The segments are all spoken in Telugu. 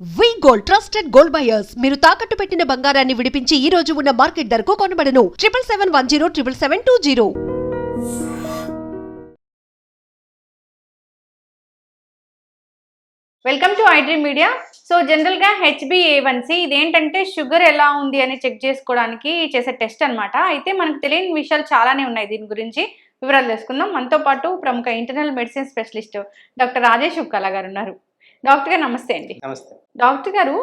వి గోల్డ్ ట్రస్టెడ్ గోల్డ్ బయర్స్ మీరు తాకట్టు పెట్టిన బంగారాన్ని విడిపించి ఈ రోజు ఉన్న మార్కెట్ ధరకు కొనబడను 7771077720. Welcome to iDream media. So జనరల్గా HbA1c ఇదేంటంటే షుగర్ ఎలా ఉంది అని చెక్ చేసుకోవడానికి చేసే టెస్ట్ అన్నమాట. అయితే మనకు తెలియని విషయాలు చాలానే ఉన్నాయి. దీని గురించి వివరాలు తెలుసుకుందాం. మనతో పాటు ప్రముఖ internal medicine specialist doctor Rajesh Ukkala గారు ఉన్నారు. డాక్టర్ గారు నమస్తే అండి. నమస్తే. డాక్టర్ గారు,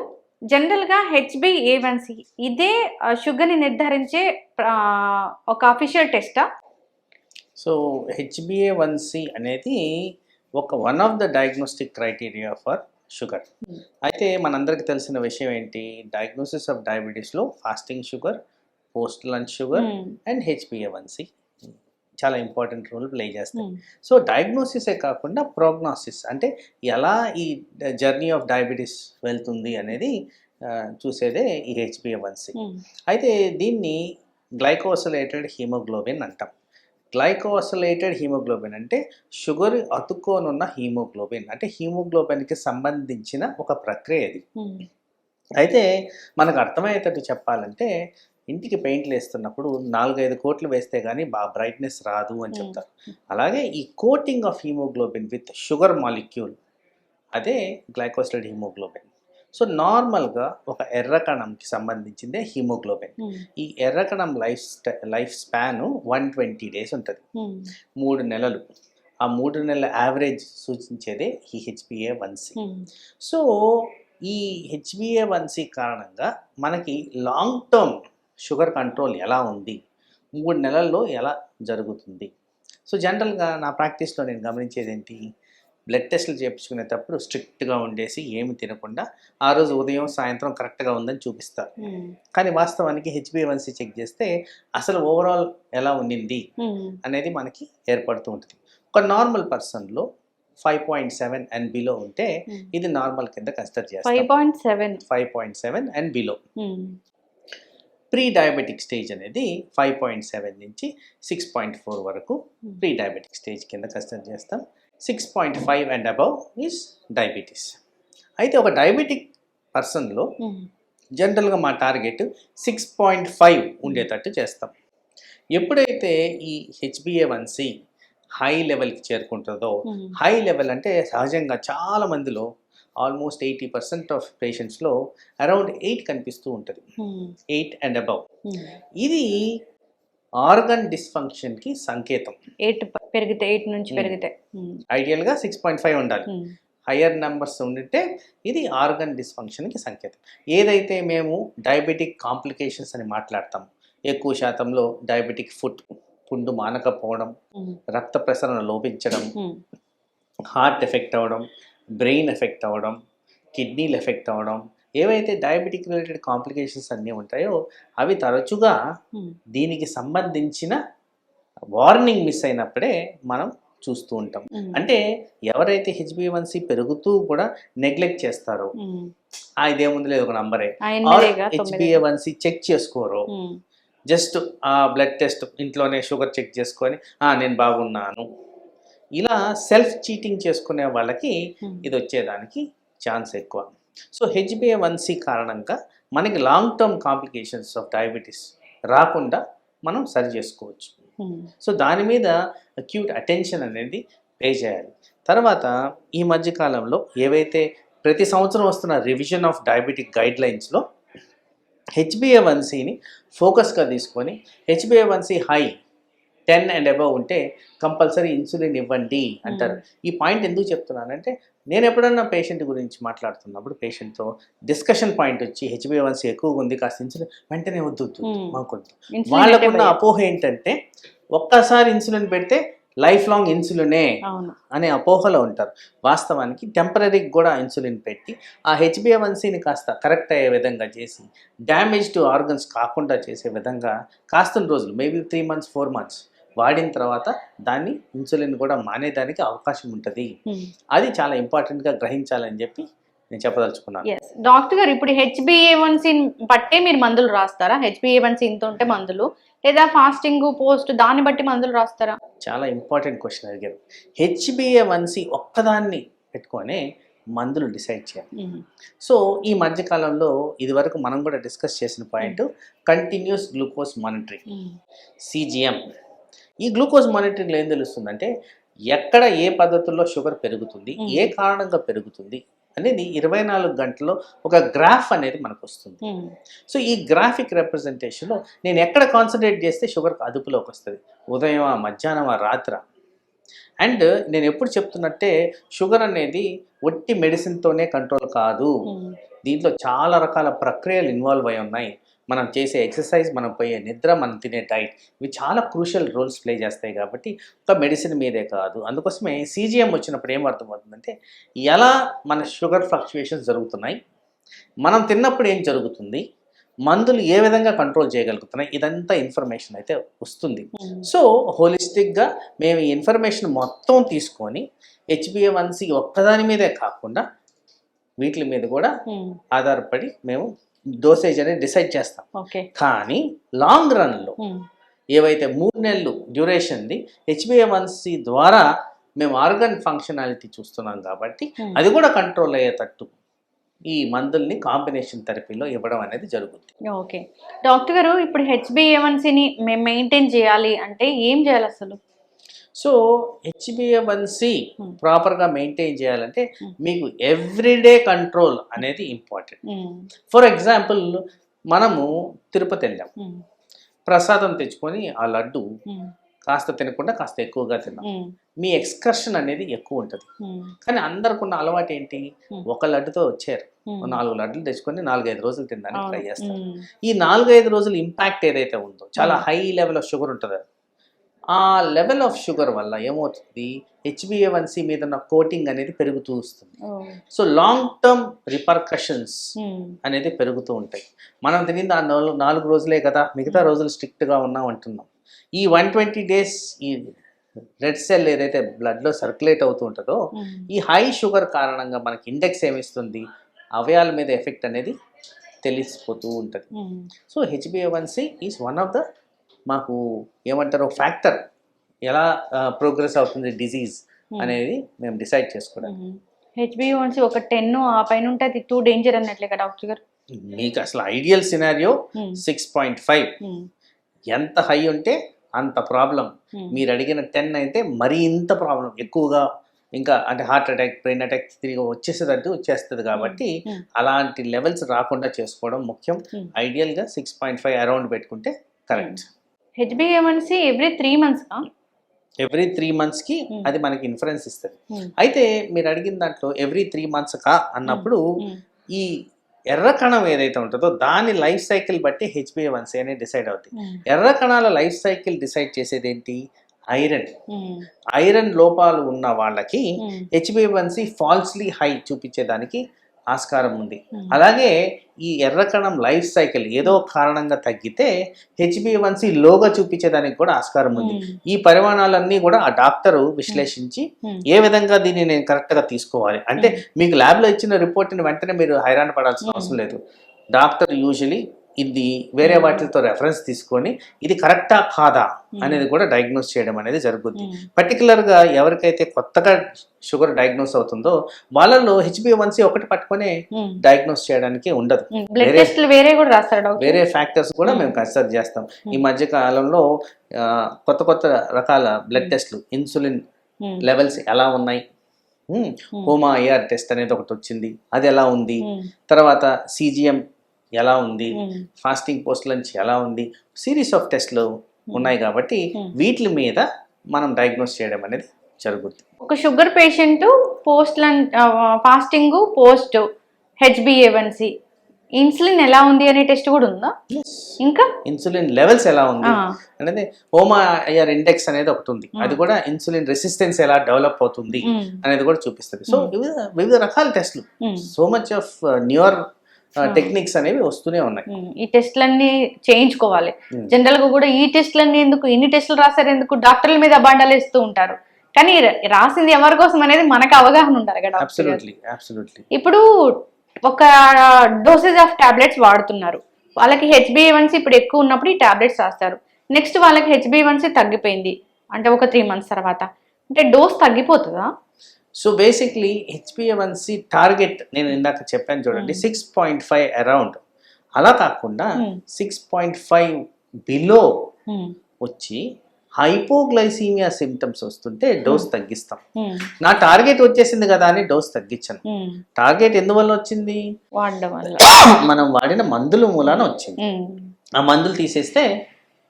జనరల్గా HbA1c ఇదే షుగర్ని నిర్ధారించే ఒక అఫీషియల్ టెస్టా? సో HbA1c అనేది one of the diagnostic criteria for sugar. అయితే మనందరికీ తెలిసిన విషయం ఏంటి, డయాగ్నోసిస్ ఆఫ్ డయాబెటీస్లో fasting sugar, post lunch sugar and HbA1c చాలా ఇంపార్టెంట్ రోల్ ప్లే చేస్తాయి. సో డయాగ్నోసిసే కాకుండా ప్రోగ్నోసిస్ అంటే ఎలా ఈ జర్నీ ఆఫ్ డయాబెటీస్ వెళ్తుంది అనేది చూసేదే ఈ HbA1c. అయితే దీన్ని గ్లైకోసిలేటెడ్ హీమోగ్లోబిన్ అంటాం. గ్లైకోసిలేటెడ్ హీమోగ్లోబిన్ అంటే షుగర్ అతుక్కోనున్న హీమోగ్లోబిన్, అంటే హీమోగ్లోబిన్కి సంబంధించిన ఒక ప్రక్రియ ఇది. అయితే మనకు అర్థమయ్యేటట్టు చెప్పాలంటే, ఇంటికి పెయింట్లు వేస్తున్నప్పుడు 4-5 కోట్లు వేస్తే కానీ బాగా బ్రైట్నెస్ రాదు అని చెప్తారు. అలాగే ఈ coating of haemoglobin with sugar molecule అదే గ్లైకోసిలేటెడ్ హీమోగ్లోబిన్. సో నార్మల్గా ఒక ఎర్ర కణంకి సంబంధించిందే హీమోగ్లోబిన్. ఈ ఎర్ర కణం లైఫ్ స్పాన్ 120 days ఉంటుంది, 3 నెలలు. ఆ 3 నెలల యావరేజ్ సూచించేదే ఈ HbA1c. సో ఈ HbA1c కారణంగా మనకి లాంగ్ టర్మ్ షుగర్ కంట్రోల్ ఎలా ఉంది, 3 నెలల్లో ఎలా జరుగుతుంది. సో జనరల్గా నా ప్రాక్టీస్లో నేను గమనించేది ఏంటి, బ్లడ్ టెస్టులు చేయించుకునేటప్పుడు స్ట్రిక్ట్గా ఉండేసి ఏమి తినకుండా ఆ రోజు ఉదయం సాయంత్రం కరెక్ట్గా ఉందని చూపిస్తారు. కానీ వాస్తవానికి HbA1c చెక్ చేస్తే అసలు ఓవరాల్ ఎలా ఉండింది అనేది మనకి ఏర్పడుతూ ఉంటుంది. ఒక నార్మల్ పర్సన్లో 5.7 and బిలో ఉంటే ఇది నార్మల్ కింద కన్సిడర్ చేస్తాం. 5.7 and below. Pre diabetic stage అనేది 5.7 నుంచి 6.4 వరకు ప్రీ డయాబెటిక్ స్టేజ్ కింద కన్సిడర్ చేస్తాం. 6.5 and above ఈజ్ డయాబెటీస్. అయితే ఒక డయాబెటిక్ పర్సన్లో జనరల్గా మా టార్గెట్ 6.5 ఉండేటట్టు చేస్తాం. ఎప్పుడైతే ఈ HbA1c హై లెవెల్కి చేరుకుంటుందో, హై లెవెల్ అంటే సహజంగా చాలా మందిలో ఆల్మోస్ట్ 80% ఆఫ్ పేషెంట్స్లో అరౌండ్ 8 కనిపిస్తూ ఉంటుంది, 8 and above. ఇది ఆర్గన్ డిస్ఫంక్షన్కి సంకేతం. 8 నుంచి పెరిగితే ఐడియల్గా 6.5 ఉండాలి. హయ్యర్ నెంబర్స్ ఉంటే ఇది ఆర్గన్ డిస్ఫంక్షన్కి సంకేతం. ఏదైతే మేము డయాబెటిక్ కాంప్లికేషన్స్ అని మాట్లాడతాం, ఎక్కువ శాతంలో డయాబెటిక్ పుండు మానకపోవడం, రక్త ప్రసరణ లోపించడం, హార్ట్ ఎఫెక్ట్ అవ్వడం, బ్రెయిన్ ఎఫెక్ట్ అవ్వడం, కిడ్నీలు ఎఫెక్ట్ అవ్వడం, ఏవైతే డయాబెటిక్ రిలేటెడ్ కాంప్లికేషన్స్ అన్నీ ఉంటాయో అవి తరచుగా దీనికి సంబంధించిన వార్నింగ్ మిస్ అయినప్పుడే మనం చూస్తూ ఉంటాం. అంటే ఎవరైతే HbA1c పెరుగుతూ కూడా నెగ్లెక్ట్ చేస్తారో, ఇదేముంది లేదు ఒక నంబరే, HbA1c చెక్ చేసుకోరో, జస్ట్ ఆ బ్లడ్ టెస్ట్ ఇంట్లోనే షుగర్ చెక్ చేసుకొని నేను బాగున్నాను, ఇలా సెల్ఫ్ చీటింగ్ చేసుకునే వాళ్ళకి ఇది వచ్చేదానికి ఛాన్స్ ఎక్కువ. సో HbA1c కారణంగా మనకి long term complications of diabetes రాకుండా మనం సరి చేసుకోవచ్చు. సో దాని మీద అక్యూట్ అటెన్షన్ అనేది పే చేయాలి. తర్వాత ఈ మధ్యకాలంలో ఏవైతే ప్రతి సంవత్సరం వస్తున్న రివిజన్ ఆఫ్ డయాబెటిక్ గైడ్ లైన్స్లో HbA1cని ఫోకస్గా తీసుకొని HbA1c హై 10 and above ఉంటే కంపల్సరీ ఇన్సులిన్ ఇవ్వండి అంటారు. ఈ పాయింట్ ఎందుకు చెప్తున్నానంటే, నేను ఎప్పుడన్నా పేషెంట్ గురించి మాట్లాడుతున్నప్పుడు పేషెంట్తో డిస్కషన్ పాయింట్ వచ్చి HbA1c ఎక్కువగా ఉంది, కాస్త ఇన్సులిన్ వెంటనే వద్దు మాకొద్దు. వాళ్ళకున్న అపోహ ఏంటంటే, ఒక్కసారి ఇన్సులిన్ పెడితే లైఫ్ లాంగ్ ఇన్సులినే అనే అపోహలో ఉంటారు. వాస్తవానికి టెంపరీకి కూడా ఇన్సులిన్ పెట్టి ఆ HbA1cని కాస్త కరెక్ట్ అయ్యే విధంగా చేసి డ్యామేజ్ టు ఆర్గన్స్ కాకుండా చేసే విధంగా కాస్త రోజులు, మేబీ 3 months 4 months వాడిన తర్వాత దాన్ని ఇన్సులిన్ కూడా మానేదానికి అవకాశం ఉంటుంది. అది చాలా ఇంపార్టెంట్గా గ్రహించాలని చెప్పి నేను చెప్పదలుచుకున్నాను. డాక్టర్ గారు, ఇప్పుడు HbA1c బట్టే మీరు మందులు రాస్తారా? HbA1c ఇంత ఉంటే మందులు, లేదా ఫాస్టింగ్ పోస్ట్ దాన్ని బట్టి మందులు రాస్తారా? చాలా ఇంపార్టెంట్ క్వశ్చన్ అడిగారు. HbA1c ఒక్కదాన్ని పెట్టుకొని మందులు డిసైడ్ చేయాలి. సో ఈ మధ్యకాలంలో ఇదివరకు మనం కూడా డిస్కస్ చేసిన point continuous glucose monitoring, CGM. ఈ గ్లూకోజ్ మానిటరింగ్లో ఏం తెలుస్తుందంటే ఎక్కడ ఏ పద్ధతుల్లో షుగర్ పెరుగుతుంది, ఏ కారణంగా పెరుగుతుంది అనేది 24 గంటల్లో ఒక గ్రాఫ్ అనేది మనకు వస్తుంది. సో ఈ గ్రాఫిక్ రిప్రజెంటేషన్లో నేను ఎక్కడ కాన్సన్ట్రేట్ చేస్తే షుగర్ అదుపులోకి వస్తుంది, ఉదయమా, మధ్యాహ్నమా, రాత్ర. అండ్ నేను ఎప్పుడు చెప్తున్నట్టే షుగర్ అనేది ఒట్టి మెడిసిన్తోనే కంట్రోల్ కాదు, దీంట్లో చాలా రకాల ప్రక్రియలు ఇన్వాల్వ్ అయి ఉన్నాయి. మనం చేసే ఎక్సర్సైజ్, మనం పోయే నిద్ర, మనం తినే డైట్, ఇవి చాలా క్రూషియల్ రోల్స్ ప్లే చేస్తాయి. కాబట్టి ఒక మెడిసిన్ మీదే కాదు. అందుకోసమే CGM వచ్చినప్పుడు ఏం అర్థమవుతుందంటే ఎలా మన షుగర్ ఫ్లక్చుయేషన్స్ జరుగుతున్నాయి, మనం తిన్నప్పుడు ఏం జరుగుతుంది, మందులు ఏ విధంగా కంట్రోల్ చేయగలుగుతున్నాయి, ఇదంతా ఇన్ఫర్మేషన్ అయితే వస్తుంది. సో హోలిస్టిక్గా మేము ఈ ఇన్ఫర్మేషన్ మొత్తం తీసుకొని HbA1c ఒక్కదాని మీదే కాకుండా వీటి మీద కూడా ఆధారపడి మేము డోసేజ్ అనేది డిసైడ్ చేస్తాం. కానీ లాంగ్ రన్లో ఏవైతే 3 నెలలు డ్యూరేషన్ది HbA1c ద్వారా మేము ఆర్గన్ ఫంక్షనాలిటీ చూస్తున్నాం కాబట్టి అది కూడా కంట్రోల్ అయ్యేటట్టు ఈ మందుల్ని కాంబినేషన్ థెరపీలో ఇవ్వడం అనేది జరుగుతుంది. ఓకే డాక్టర్ గారు, ఇప్పుడు HbA1cని మేము మెయింటైన్ చేయాలి అంటే ఏం చేయాలి అసలు? సో HbA1c ప్రాపర్గా మెయింటైన్ చేయాలంటే మీకు ఎవ్రీడే కంట్రోల్ అనేది ఇంపార్టెంట్. ఫర్ ఎగ్జాంపుల్ మనము తిరుపతి వెళ్ళాం, ప్రసాదం తెచ్చుకొని ఆ లడ్డు కాస్త తినకుండా కాస్త ఎక్కువగా తిన్నాం, మీ ఎక్స్కర్షన్ అనేది ఎక్కువ ఉంటుంది. కానీ అందరికున్న అలవాటు ఏంటి, ఒక లడ్డుతో వచ్చారు, 4 లడ్డులు తెచ్చుకొని 4-5 రోజులు తినడానికి ట్రై చేస్తారు. ఈ 4-5 రోజులు ఇంపాక్ట్ ఏదైతే ఉందో చాలా హై లెవెల్ ఆఫ్ షుగర్ ఉంటుంది. ఆ లెవెల్ ఆఫ్ షుగర్ వల్ల ఏమవుతుంది, HbA1c మీద ఉన్న కోటింగ్ అనేది పెరుగుతూ వస్తుంది. సో లాంగ్ టర్మ్ రిపర్కషన్స్ అనేది పెరుగుతూ ఉంటాయి. మనం తినింది ఆ 4 రోజులే కదా, మిగతా రోజులు స్ట్రిక్ట్గా ఉన్నాం అంటున్నాం. ఈ 120 days ఈ రెడ్ సెల్ ఏదైతే బ్లడ్లో సర్క్యులేట్ అవుతూ ఉంటుందో ఈ హై షుగర్ కారణంగా మనకి ఇండెక్స్ ఏమిస్తుంది, అవయాల మీద ఎఫెక్ట్ అనేది తెలిసిపోతూ ఉంటుంది. So HbA1c is one of the మాకు ఏమంటారు ఫ్యాక్టర్, ఎలా ప్రోగ్రెస్ అవుతుంది డిజీజ్ అనేది మేము డిసైడ్ చేసుకోవడానికి. HbA1c ఒక 10 ఆ పైన ఉంటే అది టూ డేంజర్ అన్నట్లే కదా డాక్టర్ గారు? మీకు అసలు ఐడియల్ సినారియో 6.5, ఎంత హై ఉంటే అంత ప్రాబ్లం. మీరు అడిగిన 10 అయితే మరీ ఇంత ప్రాబ్లం ఎక్కువగా, ఇంకా అంటే హార్ట్ అటాక్, బ్రెయిన్ అటాక్ తిరిగి వచ్చేస్తుంది. కాబట్టి అలాంటి లెవెల్స్ రాకుండా చేసుకోవడం ముఖ్యం. ఐడియల్గా 6.5 అరౌండ్ పెట్టుకుంటే correct. HbA1c every 3 months every 3 monthsకి అది మనకి ఇన్ఫరెన్స్ ఇస్తుంది. అయితే మీరు అడిగిన దాంట్లో ఎవ్రీ 3 months అన్నప్పుడు ఈ ఎర్ర కణం ఏదైతే ఉంటుందో దాని లైఫ్ సైకిల్ బట్టి HbA1c అనేది డిసైడ్ అవుతుంది. ఎర్ర కణాల లైఫ్ సైకిల్ డిసైడ్ చేసేది ఏంటి, ఐరన్ లోపాలు ఉన్న వాళ్ళకి HbA1c ఫాల్స్లీ హై చూపించేదానికి ఆస్కారం ఉంది. అలాగే ఈ ఎర్ర కణం లైఫ్ సైకిల్ ఏదో కారణంగా తగ్గితే HbA1c లోగా చూపించేదానికి కూడా ఆస్కారం ఉంది. ఈ పరిమాణాలన్నీ కూడా ఆ డాక్టరు విశ్లేషించి ఏ విధంగా దీన్ని నేను కరెక్ట్గా తీసుకోవాలి అంటే, మీకు ల్యాబ్లో ఇచ్చిన రిపోర్ట్ని వెంటనే మీరు హైరాణ పడాల్సిన అవసరం లేదు. డాక్టర్ యూజువలీ ఇది వేరే వాటితో రెఫరెన్స్ తీసుకొని ఇది కరెక్టా కాదా అనేది కూడా డయాగ్నోస్ చేయడం అనేది జరుగుతుంది. పర్టికులర్గా ఎవరికైతే కొత్తగా షుగర్ డయాగ్నోస్ అవుతుందో వాళ్ళలో HbA1c ఒకటి పట్టుకొని డయాగ్నోస్ చేయడానికి ఉండదు, వేరే ఫ్యాక్టర్స్ కూడా మేము కన్సిడర్ చేస్తాం. ఈ మధ్య కాలంలో కొత్త రకాల బ్లడ్ టెస్ట్లు, ఇన్సులిన్ లెవెల్స్ ఎలా ఉన్నాయి, హోమా IR టెస్ట్ అనేది ఒకటి వచ్చింది, అది ఎలా ఉంది, తర్వాత CGM ఎలా ఉంది, ఫాస్టింగ్ పోస్ట్ లంచ్ ఎలా ఉంది, సిరీస్ ఆఫ్ టెస్ట్లు ఉన్నాయి. కాబట్టి వీటి మీద మనం డయాగ్నోస్ చేయడం అనేది జరుగుతుంది. ఒక sugar patient post lunch, fasting, post HbA1c, insulin ఎలా ఉంది అనే టెస్ట్ కూడా ఉందా? ఇంకా ఇన్సులిన్ లెవెల్స్ ఎలా ఉంది అనేది హోమా IR ఇండెక్స్ అనేది ఒకటి ఉంది, అది కూడా ఇన్సులిన్ రెసిస్టెన్స్ ఎలా డెవలప్ అవుతుంది అనేది కూడా చూపిస్తుంది. సో వివిధ రకాల టెస్ట్లు, so much of newer techniques అనేవి వస్తూనే ఉన్నాయి. ఈ టెస్ట్లన్నీ చేయించుకోవాలి. జనరల్ గా కూడా ఈ టెస్ట్లన్నీ ఎందుకు, ఇన్ని టెస్టులు రాశారు ఎందుకు, డాక్టర్ల మీద అబాండాలు వేస్తూ ఉంటారు. కానీ రాసింది ఎవరి కోసం అనేది మనకు అవగాహన ఉండాలి కదా. అబ్సల్యూట్లీ. ఇప్పుడు ఒక డోసేజ్ ఆఫ్ టాబ్లెట్స్ వాడుతున్నారు, వాళ్ళకి HbA1c ఇప్పుడు ఎక్కువ ఉన్నప్పుడు ఈ టాబ్లెట్స్ రాస్తారు. నెక్స్ట్ వాళ్ళకి HbA1c తగ్గిపోయింది అంటే ఒక 3 months తర్వాత, అంటే డోస్ తగ్గిపోతుందా? సో బేసిక్లీ HbA1c టార్గెట్ నేను ఇందాక చెప్పాను చూడండి 6.5 అరౌండ్, అలా కాకుండా 6.5 బిలో వచ్చి హైపోగ్లైసీమియా సిమ్టమ్స్ వస్తుంటే డోస్ తగ్గిస్తాం. నా టార్గెట్ వచ్చేసింది కదా అని డోస్ తగ్గించను. టార్గెట్ ఎందువల్ల వచ్చింది? వాడడం వల్ల, మనం వాడిన మందుల మూలాన వచ్చింది. ఆ మందులు తీసేస్తే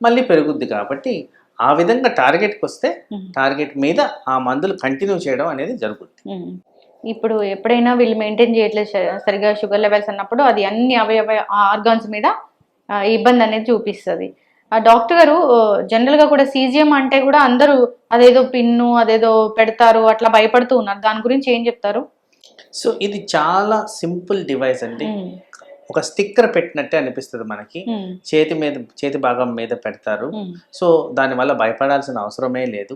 మళ్ళీ పెరుగుద్ది. కాబట్టి ఆ విధంగా టార్గెట్కి వస్తే టార్గెట్ మీద ఆ మందులు కంటిన్యూ చేయడం అనేది జరుగుద్ది. ఇప్పుడు ఎప్పుడైనా వీళ్ళు మెయింటైన్ చేయట్లేదు సరిగా షుగర్ లెవెల్స్ అన్నప్పుడు అది అన్ని అవయవ ఆర్గాన్స్ మీద ఇబ్బంది అనేది చూపిస్తుంది. ఆ డాక్టర్ గారు జనరల్గా కూడా సీజిఎం అంటే కూడా అందరూ అదేదో పిన్ను అదేదో పెడతారు అట్లా భయపడుతూ ఉన్నారు. దాని గురించి ఏం చెప్తారు? సో ఇది చాలా సింపుల్ డివైస్ అండి. ఒక స్టిక్కర్ పెట్టినట్టే అనిపిస్తుంది మనకి. చేతి భాగం మీద పెడతారు. సో దానివల్ల భయపడాల్సిన అవసరమే లేదు.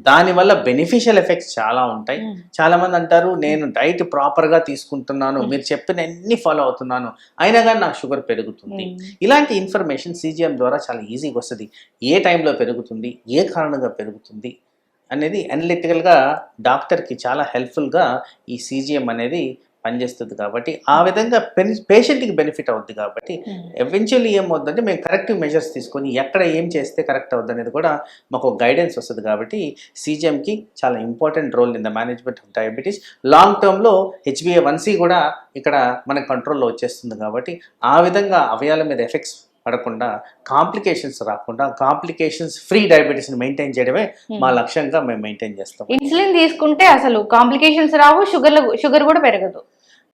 దానివల్ల బెనిఫిషియల్ ఎఫెక్ట్స్ చాలా ఉంటాయి. చాలా మంది అంటారు నేను డైట్ ప్రాపర్గా తీసుకుంటున్నాను, మీరు చెప్పిన అన్ని ఫాలో అవుతున్నాను, అయినా కానీ నాకు షుగర్ పెరుగుతుంది. ఇలాంటి ఇన్ఫర్మేషన్ CGM ద్వారా చాలా ఈజీగా వస్తుంది. ఏ టైంలో పెరుగుతుంది, ఏ కారణంగా పెరుగుతుంది అనేది అనలిటికల్గా డాక్టర్కి చాలా హెల్ప్ఫుల్గా ఈ CGM అనేది పనిచేస్తుంది. కాబట్టి ఆ విధంగా పేషెంట్కి బెనిఫిట్ అవుద్ది. కాబట్టి ఎవెన్చువల్లీ ఏమవుతుందంటే మేము కరెక్టివ్ మెజర్స్ తీసుకొని ఎక్కడ ఏం చేస్తే కరెక్ట్ అవుద్ది అనేది కూడా మాకు గైడెన్స్ వస్తుంది. కాబట్టి CGMకి చాలా important role in the management of diabetes. Long టర్మ్లో HbA1c కూడా ఇక్కడ మన కంట్రోల్లో వచ్చేస్తుంది. కాబట్టి ఆ విధంగా అవయాల మీద ఎఫెక్ట్స్ పడకుండా, కాంప్లికేషన్స్ రాకుండా, కాంప్లికేషన్స్ ఫ్రీ డయాబెటీస్ని మెయింటైన్ చేయడమే మా లక్ష్యంగా మేము మెయింటైన్ చేస్తాం. ఇన్సులిన్ తీసుకుంటే అసలు కాంప్లికేషన్స్ రావు, షుగర్ కూడా పెరగదు.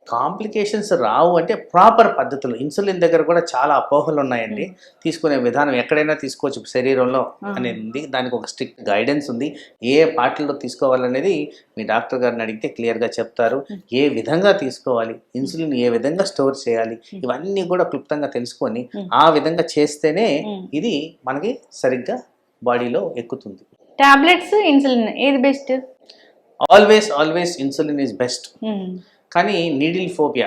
కాంప్లికేషన్స్ రావు అంటే ప్రాపర్ పద్ధతులు. ఇన్సులిన్ దగ్గర కూడా చాలా అపోహలు ఉన్నాయండి. తీసుకునే విధానం ఎక్కడైనా తీసుకోవచ్చు శరీరంలో అనేది ఉంది. దానికి ఒక స్ట్రిక్ట్ గైడెన్స్ ఉంది. ఏ పార్టీలో తీసుకోవాలనేది మీ డాక్టర్ గారిని అడిగితే క్లియర్గా చెప్తారు. ఏ విధంగా తీసుకోవాలి, ఇన్సులిన్ ఏ విధంగా స్టోర్ చేయాలి, ఇవన్నీ కూడా క్లుప్తంగా తెలుసుకొని ఆ విధంగా చేస్తేనే ఇది మనకి సరిగ్గా బాడీలో ఎక్కుతుంది. టాబ్లెట్స్, ఇన్సులిన్ ఏది best? Always insulin is best. కానీ needle phobia,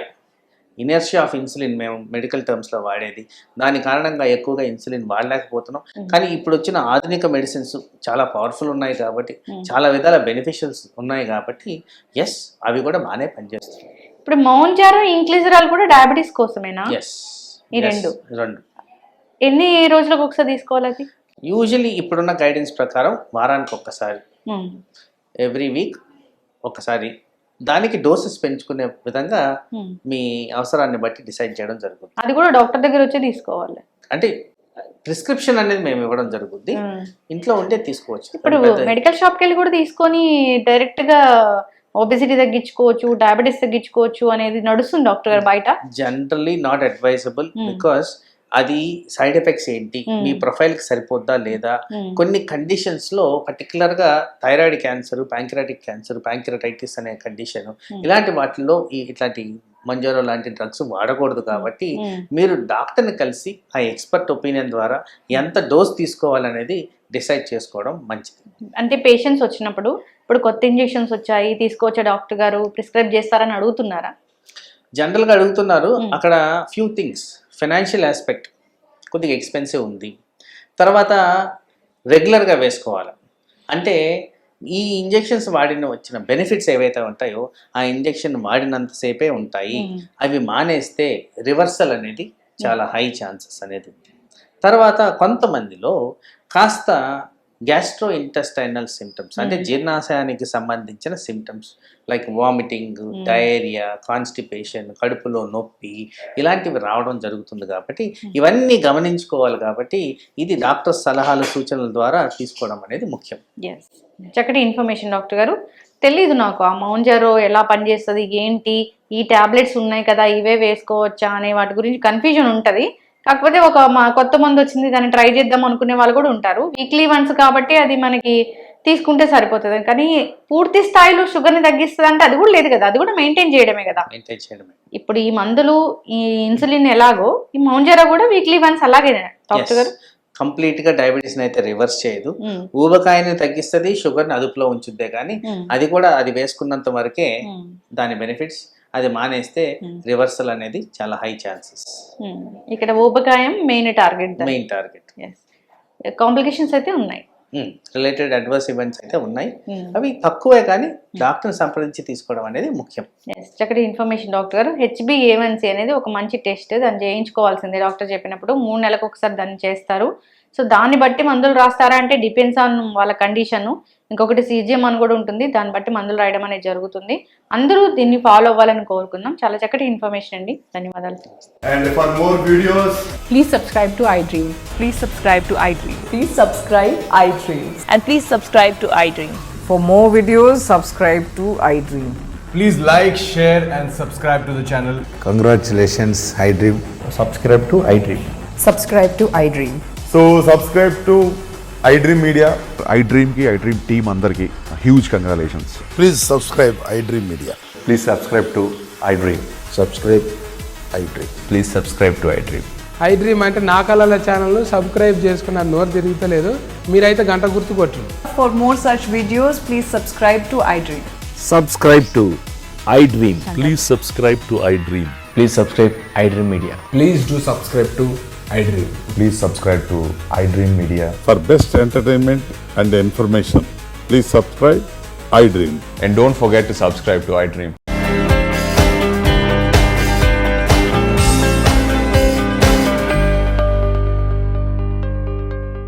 inertia of insulin మేము మెడికల్ టర్మ్స్లో వాడేది, దాని కారణంగా ఎక్కువగా ఇన్సులిన్ వాడలేకపోతున్నాం. కానీ ఇప్పుడు వచ్చిన ఆధునిక మెడిసిన్స్ చాలా పవర్ఫుల్ ఉన్నాయి కాబట్టి, చాలా విధాల బెనిఫిషియల్స్ ఉన్నాయి కాబట్టి ఎస్ అవి కూడా బాగానే పనిచేస్తున్నాయి. ఇప్పుడు మౌంజారో, ఇంక్లిజరాల్ కూడా డయాబెటీస్ కోసమేనా? ఎస్, ఈ రెండు ఎన్ని రోజులకు ఒకసారి తీసుకోవాలి? అది యూజువలీ ఇప్పుడున్న గైడెన్స్ ప్రకారం వారానికి ఒక్కసారి, ఎవ్రీ వీక్ ఒకసారి. దానికి డోసెస్ పెంచుకునే విధంగా మీ అవసరాన్ని బట్టి డిసైడ్ చేయడం జరుగుతుంది. అది కూడా డాక్టర్ దగ్గర వచ్చి తీసుకోవాలి. అంటే ప్రిస్క్రిప్షన్ అనేది మేము ఇవ్వడం జరుగుతుంది, ఇంట్లో ఉంటే తీసుకోవచ్చు. ఇప్పుడు మెడికల్ షాప్కి వెళ్ళి కూడా తీసుకొని డైరెక్ట్గా ఒబెసిటీ తగ్గించుకోవచ్చు, డయాబెటీస్ తగ్గించుకోవచ్చు అనేది నడుస్తుంది డాక్టర్ గారు బయట. జనరల్లీ నాట్ అడ్వైజబుల్, బికాస్ అది సైడ్ ఎఫెక్ట్స్ ఏంటి, మీ ప్రొఫైల్కి సరిపోద్దా లేదా, కొన్ని కండిషన్స్లో పర్టికులర్గా thyroid cancer, pancreatic cancer, pancreatitis అనే కండిషన్, ఇలాంటి వాటిల్లో ఇట్లాంటి మంజోరో లాంటి డ్రగ్స్ వాడకూడదు. కాబట్టి మీరు డాక్టర్ని కలిసి ఆ ఎక్స్పర్ట్ ఒపీనియన్ ద్వారా ఎంత డోస్ తీసుకోవాలనేది డిసైడ్ చేసుకోవడం మంచిది. అంటే పేషెంట్స్ వచ్చినప్పుడు ఇప్పుడు కొత్త ఇంజెక్షన్స్ వచ్చాయి తీసుకోవచ్చా డాక్టర్ గారు, ప్రిస్క్రైబ్ చేస్తారని అడుగుతున్నారా? జనరల్గా అడుగుతున్నారు. అక్కడ ఫ్యూ థింగ్స్, ఫైనాన్షియల్ ఆస్పెక్ట్ కొద్దిగా ఎక్స్పెన్సివ్ ఉంది. తర్వాత రెగ్యులర్గా వేసుకోవాలి. అంటే ఈ ఇంజెక్షన్స్ వచ్చిన బెనిఫిట్స్ ఏవైతే ఉంటాయో ఆ ఇంజెక్షన్ వాడినంతసేపే ఉంటాయి. అవి మానేస్తే రివర్సల్ అనేది చాలా హై ఛాన్సెస్ అనేది ఉంది. తర్వాత కొంతమందిలో కాస్త గ్యాస్ట్రో ఇంటెస్టైనల్ సిమ్టమ్స్, అంటే జీర్ణాశయానికి సంబంధించిన symptoms like vomiting, diarrhoea, constipation, కడుపులో నొప్పి, ఇలాంటివి రావడం జరుగుతుంది. కాబట్టి ఇవన్నీ గమనించుకోవాలి. కాబట్టి ఇది డాక్టర్ సలహాలు, సూచనల ద్వారా తీసుకోవడం అనేది ముఖ్యం. చక్కటి ఇన్ఫర్మేషన్ డాక్టర్ గారు. తెలీదు నాకు ఆ మౌంజారో ఎలా పనిచేస్తుంది, ఏంటి, ఈ టాబ్లెట్స్ ఉన్నాయి కదా ఇవే వేసుకోవచ్చా అనే వాటి గురించి కన్ఫ్యూజన్ ఉంటుంది. కాకపోతే కొత్త మందు వచ్చింది దాన్ని ట్రై చేద్దాం అనుకునే వాళ్ళు కూడా ఉంటారు. వీక్లీ వన్స్ కాబట్టి అది మనకి తీసుకుంటే సరిపోతుంది. కానీ పూర్తి స్థాయిలో షుగర్ని తగ్గిస్తుంది అంటే అది కూడా లేదు కదా, అది కూడా మెయింటైన్ చేయడమే కదా. ఇప్పుడు ఈ మందులు, ఈ ఇన్సులిన్ ఎలాగో ఈ మౌంజారో కూడా వీక్లీ వన్స్ అలాగే డాక్టర్ గారు? కంప్లీట్గా డయాబెటీస్ని అయితే రివర్స్ చేయదు. ఊబకాయని తగ్గిస్తుంది, షుగర్ని అదుపులో ఉంచుద్దే. కానీ అది కూడా అది వేసుకున్నంత వరకే దాని బెనిఫిట్స్. అది మానేస్తే రివర్సల్ అనేది చాలా హై ఛాన్సెస్. ఇక్కడ ఊబకాయం మెయిన్ టార్గెట్. కాంప్లికేషన్స్ అయితే ఉన్నాయి. రిలేటెడ్ అడ్వర్స్ ఈవెంట్స్ అయితే ఉన్నాయి. అవి తక్కువే కానీ డాక్టర్ని సంప్రదించి తీసుకోవడం అనేది ముఖ్యం. చక్కటి ఇన్ఫర్మేషన్ డాక్టర్ గారు. HbA1c అనేది ఒక మంచి టెస్ట్, దాన్ని చేయించుకోవాల్సిందే డాక్టర్ చెప్పినప్పుడు. 3 నెలలకు ఒకసారి దాన్ని చేస్తారు. సో దాన్ని బట్టి మందులు రాస్తారా అంటే డిపెండ్స్ ఆన్ వాళ్ళ కండిషన్. ఇంకొకటి CGM అని కూడా ఉంటుంది, దాన్ని బట్టి మందులు రాయడం అనేది జరుగుతుంది. అందరూ దీన్ని ఫాలో అవ్వాలని కోరుకుందాం. చాలా చక్కటి ఇన్ఫర్మేషన్ అండి, ధన్యవాదాలు. And for more videos, Please subscribe to iDream. Please subscribe to iDream. Please subscribe iDream. And please subscribe to iDream. For more videos, subscribe to iDream. please like, share, and subscribe to the channel. Congratulations, iDream. subscribe to iDream. Subscribe to iDream. So subscribe to iDream Media. iDream ki iDream team అందరికి huge congratulations. Please subscribe iDream Media. Please subscribe to iDream. Subscribe iDream. Please subscribe to iDream. iDream అంటే నా కళల ఛానల్ను సబ్స్క్రైబ్ చేసుకున్న నోరు తిరుగుతలేదు, మీరైతే గంట గుర్తు కొట్టండి. For more such videos, please subscribe to iDream. Subscribe to iDream. Please subscribe to iDream. Please subscribe iDream Media. Please do subscribe to iDream. Please subscribe to iDream Media. For best entertainment and information, please subscribe iDream. And don't forget to subscribe to iDream.